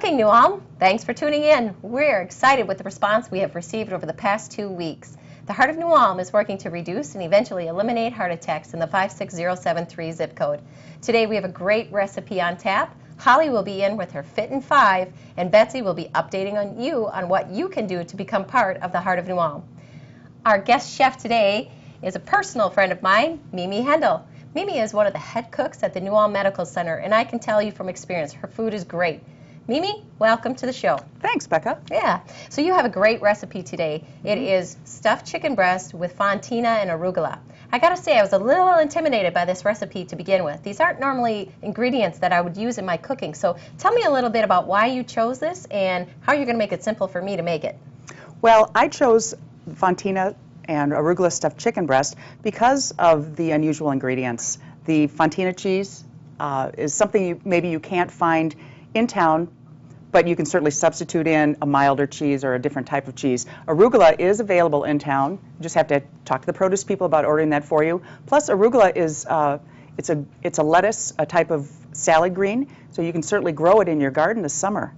cooking, New Ulm. Thanks for tuning in. We're excited with the response we have received over the past 2 weeks. The Heart of New Ulm is working to reduce and eventually eliminate heart attacks in the 56073 zip code. Today we have a great recipe on tap. Holly will be in with her Fit in 5, and Betsy will be updating on what you can do to become part of the Heart of New Ulm. Our guest chef today is a personal friend of mine, Mimi Hendel. Mimi is one of the head cooks at the New Ulm Medical Center, and I can tell you from experience, her food is great. Mimi, welcome to the show. Thanks, Becca. Yeah. So you have a great recipe today. It is stuffed chicken breast with Fontina and Arugula. I gotta say, I was a little intimidated by this recipe to begin with. These aren't normally ingredients that I would use in my cooking. So tell me a little bit about why you chose this and how you're gonna make it simple for me to make it. Well, I chose Fontina and Arugula stuffed chicken breast because of the unusual ingredients. The Fontina cheese is something maybe you can't find in town, but you can certainly substitute in a milder cheese or a different type of cheese. Arugula is available in town. You just have to talk to the produce people about ordering that for you. Plus, arugula is it's a lettuce, a type of salad green, so you can certainly grow it in your garden this summer.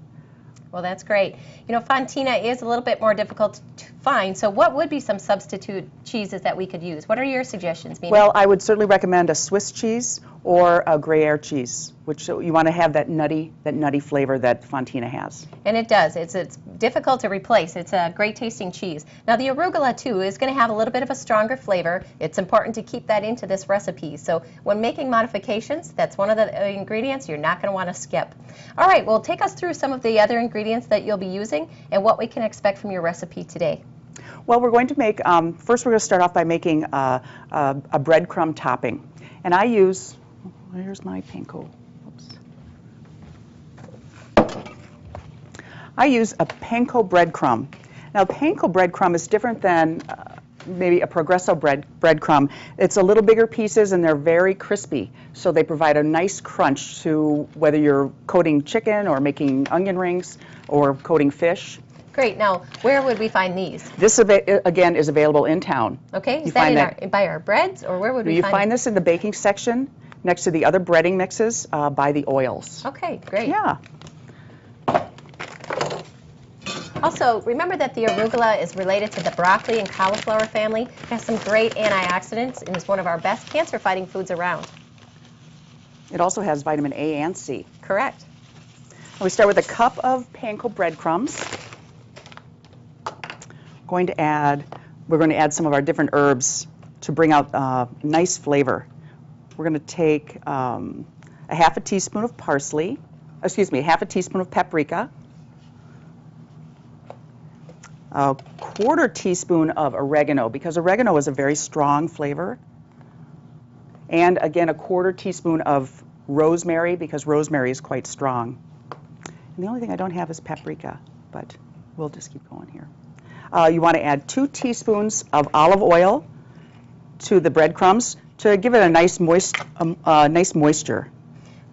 Well, that's great. You know, Fontina is a little bit more difficult to find, so what would be some substitute cheeses that we could use? What are your suggestions, Mimi? Well, I would certainly recommend a Swiss cheese or a Gruyere cheese, which you want to have that nutty flavor that Fontina has. And it does. It's difficult to replace. It's a great tasting cheese. Now, the arugula, too, is going to have a little bit of a stronger flavor. It's important to keep that into this recipe. So when making modifications, that's one of the ingredients you're not going to want to skip. All right, well, take us through some of the other ingredients that you'll be using and what we can expect from your recipe today. Well, we're going to make, first we're going to start off by making a breadcrumb topping. And I use, here's my panko. Oops. I use a panko breadcrumb. Now, panko breadcrumb is different than maybe a Progresso breadcrumb. It's a little bigger pieces and they're very crispy. So they provide a nice crunch to whether you're coating chicken or making onion rings or coating fish. Great. Now, where would we find these? This, again, is available in town. Okay. Is that by our breads, or where would we find it? You find this in the baking section next to the other breading mixes by the oils. Okay, great. Yeah. Also, remember that the arugula is related to the broccoli and cauliflower family. It has some great antioxidants and is one of our best cancer-fighting foods around. It also has vitamin A and C. Correct. We start with a cup of panko breadcrumbs. We're going to add some of our different herbs to bring out nice flavor. We're going to take a half a teaspoon of parsley, half a teaspoon of paprika, a quarter teaspoon of oregano, because oregano is a very strong flavor, and again a quarter teaspoon of rosemary, because rosemary is quite strong. And the only thing I don't have is paprika, but we'll just keep going here. You want to add 2 teaspoons of olive oil to the breadcrumbs to give it a nice moisture.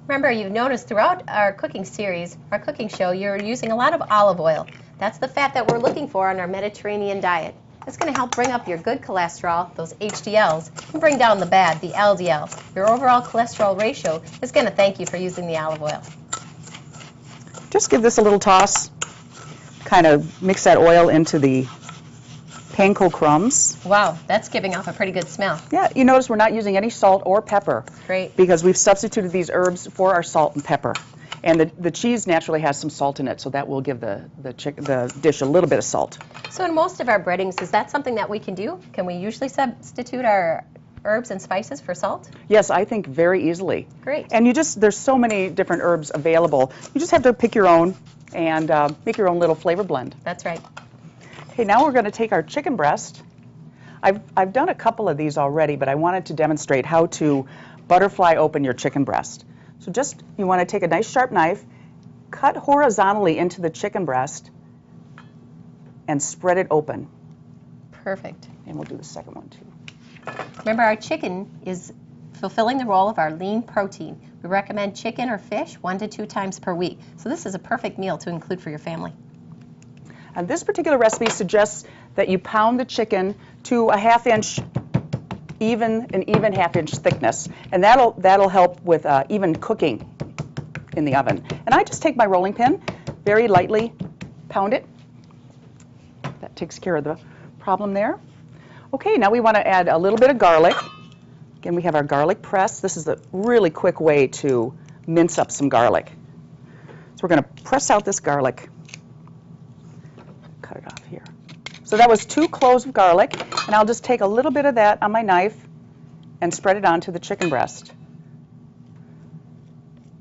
Remember, you've noticed throughout our cooking series, our cooking show, you're using a lot of olive oil. That's the fat that we're looking for on our Mediterranean diet. It's going to help bring up your good cholesterol, those HDLs, and bring down the bad, the LDLs. Your overall cholesterol ratio is going to thank you for using the olive oil. Just give this a little toss. Kind of mix that oil into the panko crumbs. Wow, that's giving off a pretty good smell. Yeah, you notice we're not using any salt or pepper. Great. Because we've substituted these herbs for our salt and pepper. And the cheese naturally has some salt in it, so that will give the dish a little bit of salt. So in most of our breadings, is that something that we can do? Can we usually substitute our herbs and spices for salt? Yes, I think very easily. Great. And there's so many different herbs available. You just have to pick your own and make your own little flavor blend. That's right. Okay, now we're going to take our chicken breast. I've done a couple of these already, but I wanted to demonstrate how to butterfly open your chicken breast. So you want to take a nice sharp knife, cut horizontally into the chicken breast, and spread it open. Perfect. And we'll do the second one too. Remember, our chicken is fulfilling the role of our lean protein. We recommend chicken or fish 1 to 2 times per week. So this is a perfect meal to include for your family. And this particular recipe suggests that you pound the chicken to a an even half-inch thickness, and that'll help with even cooking in the oven. And I just take my rolling pin, very lightly pound it. That takes care of the problem there. Okay, now we want to add a little bit of garlic. Again, we have our garlic press. This is a really quick way to mince up some garlic. So we're going to press out this garlic. Cut it off here. So that was 2 cloves of garlic, and I'll just take a little bit of that on my knife and spread it onto the chicken breast.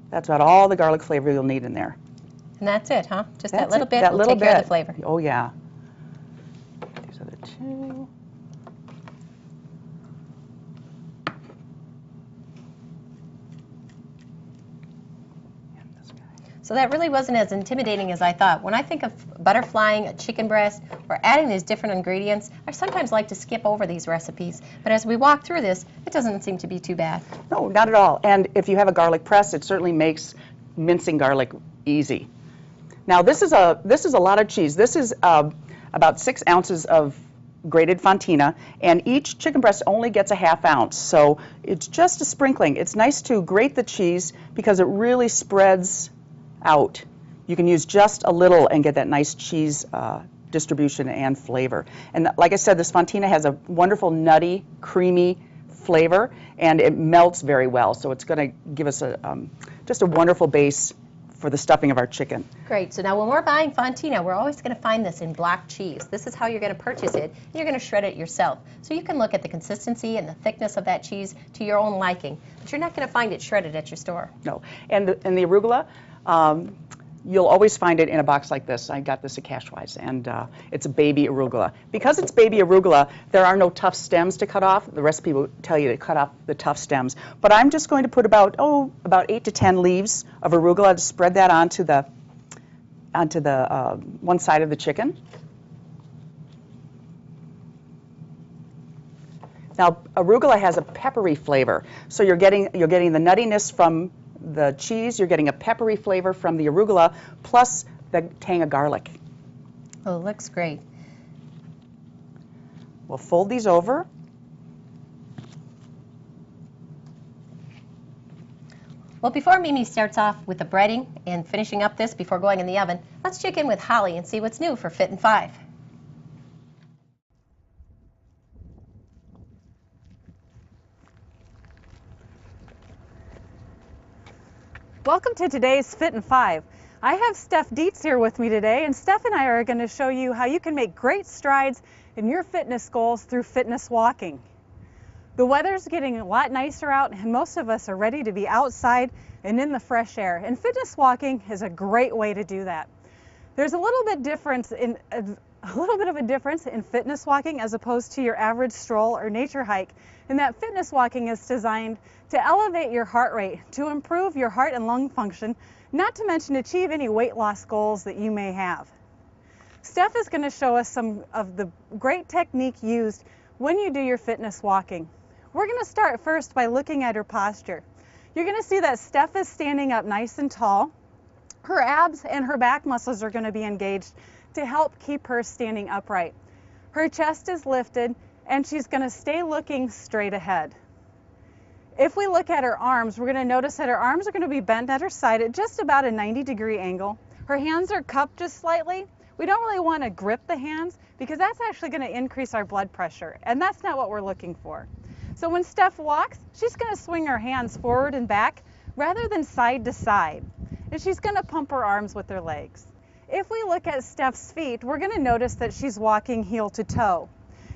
That's about all the garlic flavor you'll need in there. And that's it, huh? Just That's that little it, bit that will little take care of bit. the flavor. Oh, yeah. These are the 2. So that really wasn't as intimidating as I thought. When I think of butterflying a chicken breast or adding these different ingredients, I sometimes like to skip over these recipes. But as we walk through this, it doesn't seem to be too bad. No, not at all. And if you have a garlic press, it certainly makes mincing garlic easy. Now this is a lot of cheese. This is about 6 ounces of grated Fontina, and each chicken breast only gets a ½ ounce. So it's just a sprinkling. It's nice to grate the cheese because it really spreads out. You can use just a little and get that nice cheese distribution and flavor. And like I said, this Fontina has a wonderful nutty, creamy flavor, and it melts very well. So it's going to give us just a wonderful base for the stuffing of our chicken. Great. So now when we're buying Fontina, we're always going to find this in block cheese. This is how you're going to purchase it, and you're going to shred it yourself. So you can look at the consistency and the thickness of that cheese to your own liking, but you're not going to find it shredded at your store. No. And the arugula, you'll always find it in a box like this. I got this at Cashwise, and it's a baby arugula. Because it's baby arugula, there are no tough stems to cut off. The recipe will tell you to cut off the tough stems. But I'm just going to put about 8 to 10 leaves of arugula to spread that onto the one side of the chicken. Now, arugula has a peppery flavor, so you're getting the nuttiness from the cheese, you're getting a peppery flavor from the arugula, plus the tang of garlic. Oh, it looks great. We'll fold these over. Well, before Mimi starts off with the breading and finishing up this before going in the oven, let's check in with Holly and see what's new for Fit in 5. Welcome to today's Fit in 5. I have Steph Dietz here with me today, and Steph and I are going to show you how you can make great strides in your fitness goals through fitness walking. The weather's getting a lot nicer out, and most of us are ready to be outside and in the fresh air, and fitness walking is a great way to do that. There's a little bit of a difference in fitness walking as opposed to your average stroll or nature hike, in that fitness walking is designed to elevate your heart rate, to improve your heart and lung function, not to mention achieve any weight loss goals that you may have. Steph is going to show us some of the great technique used when you do your fitness walking. We're going to start first by looking at her posture. You're going to see that Steph is standing up nice and tall. Her abs and her back muscles are going to be engaged to help keep her standing upright. Her chest is lifted, and she's going to stay looking straight ahead. If we look at her arms, we're going to notice that her arms are going to be bent at her side at just about a 90-degree angle. Her hands are cupped just slightly. We don't really want to grip the hands because that's actually going to increase our blood pressure, and that's not what we're looking for. So when Steph walks, she's going to swing her hands forward and back rather than side to side, and she's going to pump her arms with her legs. If we look at Steph's feet, we're going to notice that she's walking heel to toe.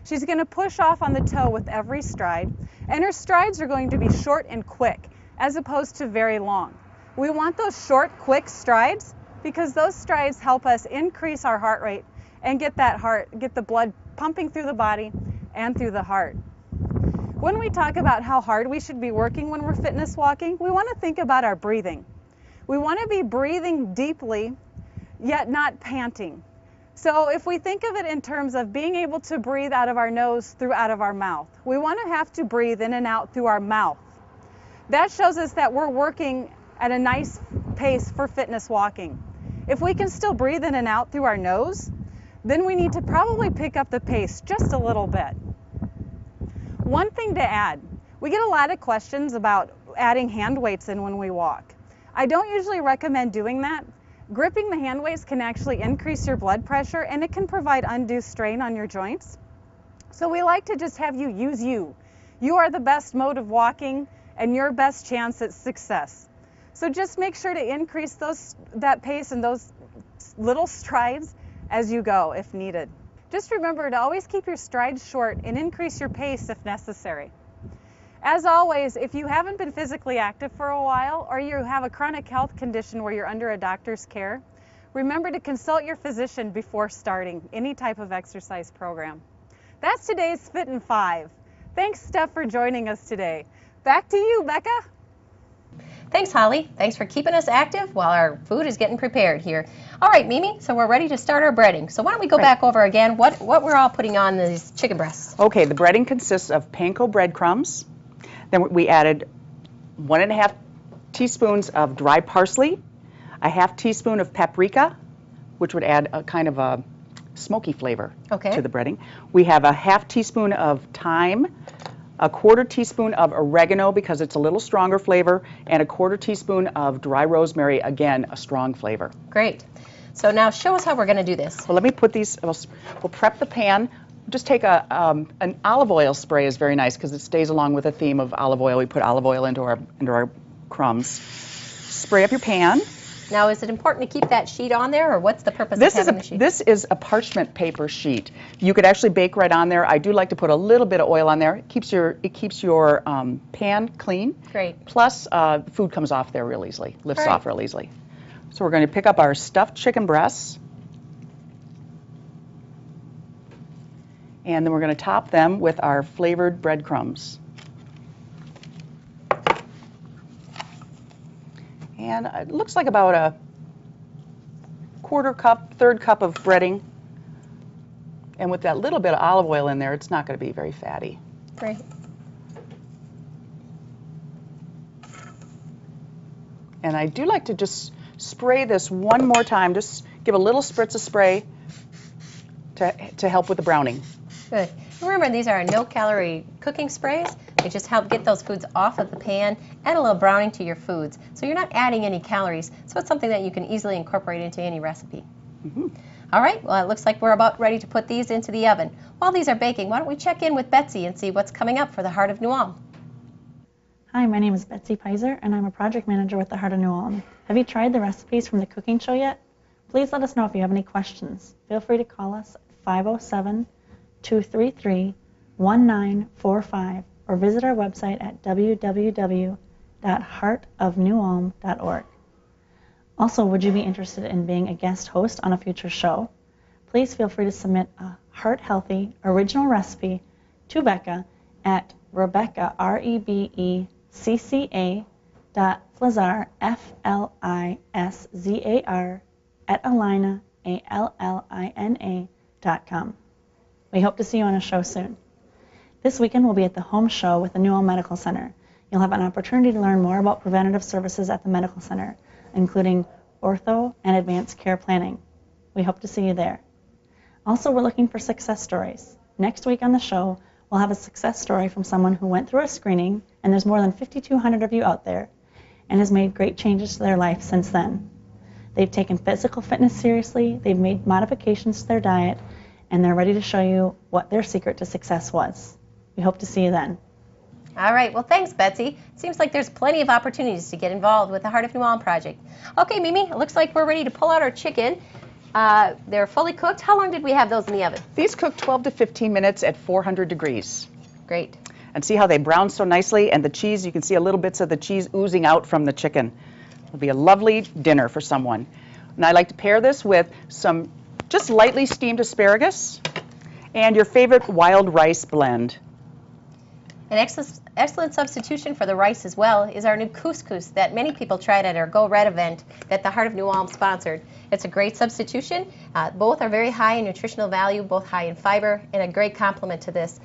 She's going to push off on the toe with every stride, and her strides are going to be short and quick as opposed to very long. We want those short, quick strides because those strides help us increase our heart rate and get the blood pumping through the body and through the heart. When we talk about how hard we should be working when we're fitness walking, we want to think about our breathing. We want to be breathing deeply, yet not panting. So if we think of it in terms of being able to breathe out of our nose through out of our mouth, we want to have to breathe in and out through our mouth. That shows us that we're working at a nice pace for fitness walking. If we can still breathe in and out through our nose, then we need to probably pick up the pace just a little bit. One thing to add, we get a lot of questions about adding hand weights in when we walk. I don't usually recommend doing that Gripping the hand weights can actually increase your blood pressure, and it can provide undue strain on your joints. So we like to just have you use you. You are the best mode of walking and your best chance at success. So just make sure to increase that pace and those little strides as you go if needed. Just remember to always keep your strides short and increase your pace if necessary. As always, if you haven't been physically active for a while or you have a chronic health condition where you're under a doctor's care, remember to consult your physician before starting any type of exercise program. That's today's Fit in 5. Thanks, Steph, for joining us today. Back to you, Becca. Thanks, Holly. Thanks for keeping us active while our food is getting prepared here. All right, Mimi, so we're ready to start our breading. So why don't we go back over again what we're all putting on these chicken breasts? Okay, the breading consists of panko breadcrumbs. Then we added 1½ teaspoons of dry parsley, a ½ teaspoon of paprika, which would add a kind of a smoky flavor to the breading. We have a ½ teaspoon of thyme, a 1/4 teaspoon of oregano because it's a little stronger flavor, and a 1/4 teaspoon of dry rosemary, again, a strong flavor. Great. So now show us how we're going to do this. Well, let me put these, we'll prep the pan. Just take an olive oil spray is very nice because it stays along with the theme of olive oil. We put olive oil into our crumbs. Spray up your pan. Now, is it important to keep that sheet on there, or what's the purpose of having the sheet? This is a parchment paper sheet. You could actually bake right on there. I do like to put a little bit of oil on there. It keeps your pan clean. Great. Plus, food comes off there real easily, lifts Great. off real easily. So we're going to pick up our stuffed chicken breasts, and then we're going to top them with our flavored breadcrumbs. And it looks like about a 1/4 cup, 1/3 cup of breading. And with that little bit of olive oil in there, it's not going to be very fatty. Great. And I do like to just spray this one more time, just give a little spritz of spray to help with the browning. Good. Remember, these are no-calorie cooking sprays. They just help get those foods off of the pan, add a little browning to your foods. So you're not adding any calories, so it's something that you can easily incorporate into any recipe. Mm-hmm. All right, well, it looks like we're about ready to put these into the oven. While these are baking, why don't we check in with Betsy and see what's coming up for the Heart of New Ulm. Hi, my name is Betsy Pizer, and I'm a project manager with the Heart of New Ulm. Have you tried the recipes from the cooking show yet? Please let us know if you have any questions. Feel free to call us at 507-233-1945 or visit our website at www.heartofnewulm.org. Also, would you be interested in being a guest host on a future show? Please feel free to submit a heart healthy original recipe to Becca at Rebecca, REBECCA Fliszar, FLISZAR @Allina, ALLINA.com. We hope to see you on a show soon. This weekend we'll be at the home show with the New Ulm Medical Center. You'll have an opportunity to learn more about preventative services at the medical center, including ortho and advanced care planning. We hope to see you there. Also, we're looking for success stories. Next week on the show, we'll have a success story from someone who went through a screening, and there's more than 5,200 of you out there, and has made great changes to their life since then. They've taken physical fitness seriously, they've made modifications to their diet, and they're ready to show you what their secret to success was. We hope to see you then. All right, well, thanks, Betsy. Seems like there's plenty of opportunities to get involved with the Heart of New Ulm project. Okay, Mimi, it looks like we're ready to pull out our chicken. They're fully cooked. How long did we have those in the oven? These cook 12 to 15 minutes at 400 degrees. Great. And see how they brown so nicely, and the cheese, you can see a little bits of the cheese oozing out from the chicken. It'll be a lovely dinner for someone. And I like to pair this with some just lightly steamed asparagus and your favorite wild rice blend. An excellent substitution for the rice as well is our new couscous that many people tried at our Go Red event that the Heart of New Ulm sponsored. It's a great substitution. Both are very high in nutritional value, both high in fiber, and a great complement to this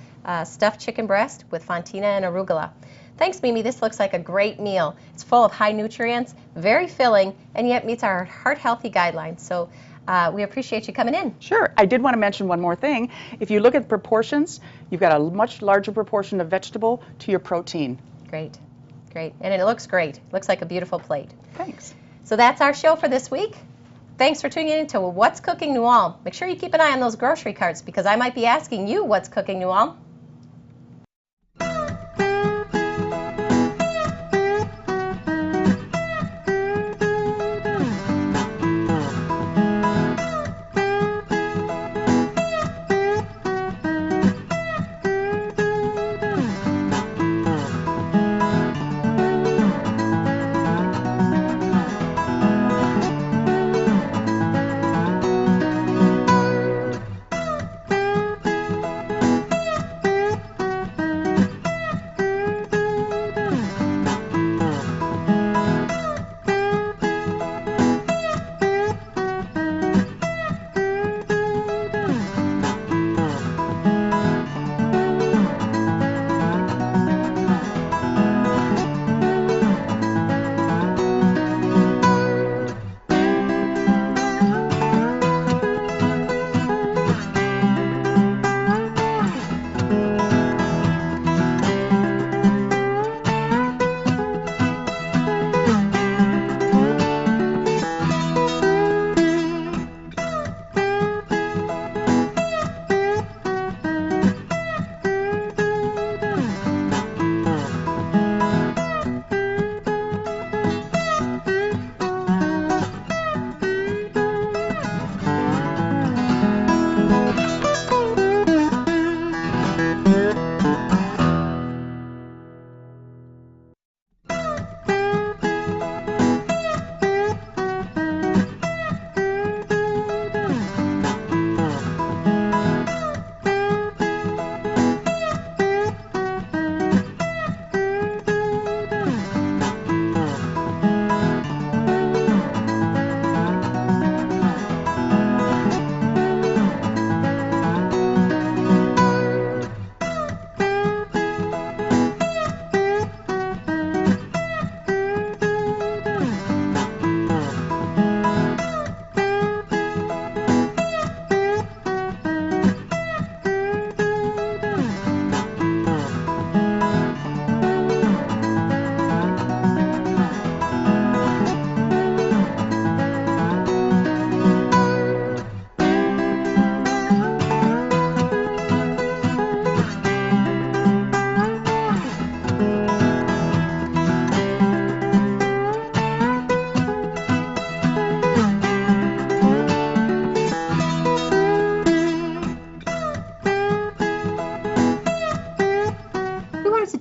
stuffed chicken breast with Fontina and Arugula. Thanks, Mimi. This looks like a great meal. It's full of high nutrients, very filling, and yet meets our heart-healthy guidelines. So we appreciate you coming in. Sure. I did want to mention one more thing. If you look at the proportions, you've got a much larger proportion of vegetable to your protein. Great. Great. And it looks great. Looks like a beautiful plate. Thanks. So that's our show for this week. Thanks for tuning in to What's Cooking New Ulm. Make sure you keep an eye on those grocery carts because I might be asking you what's cooking New Ulm.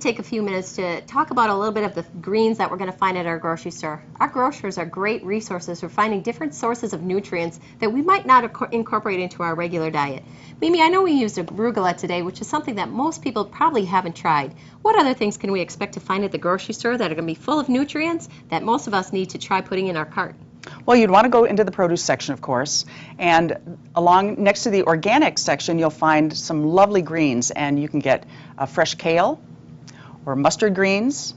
Take a few minutes to talk about a little bit of the greens that we're going to find at our grocery store. Our grocers are great resources for finding different sources of nutrients that we might not incorporate into our regular diet. Mimi, I know we used arugula today, which is something that most people probably haven't tried. What other things can we expect to find at the grocery store that are going to be full of nutrients that most of us need to try putting in our cart? Well, you'd want to go into the produce section, of course, and along next to the organic section, you'll find some lovely greens, and you can get fresh kale, or mustard greens,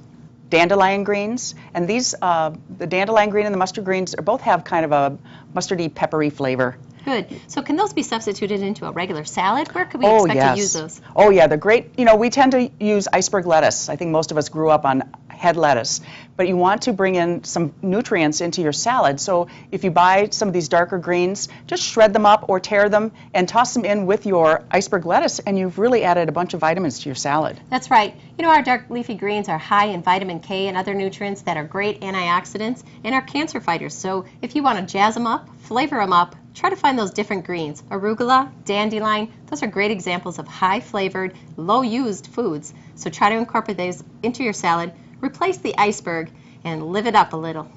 dandelion greens, and these, the dandelion green and the mustard greens both have kind of a mustardy, peppery flavor. Good. So can those be substituted into a regular salad? Where could we expect to use those? Oh yeah, they're great. You know, we tend to use iceberg lettuce. I think most of us grew up on head lettuce. But you want to bring in some nutrients into your salad. So if you buy some of these darker greens, just shred them up or tear them and toss them in with your iceberg lettuce, and you've really added a bunch of vitamins to your salad. That's right. You know, our dark leafy greens are high in vitamin K and other nutrients that are great antioxidants and are cancer fighters. So if you want to jazz them up, flavor them up, try to find those different greens. Arugula, dandelion, those are great examples of high-flavored, low-used foods. So try to incorporate those into your salad, replace the iceberg, and live it up a little.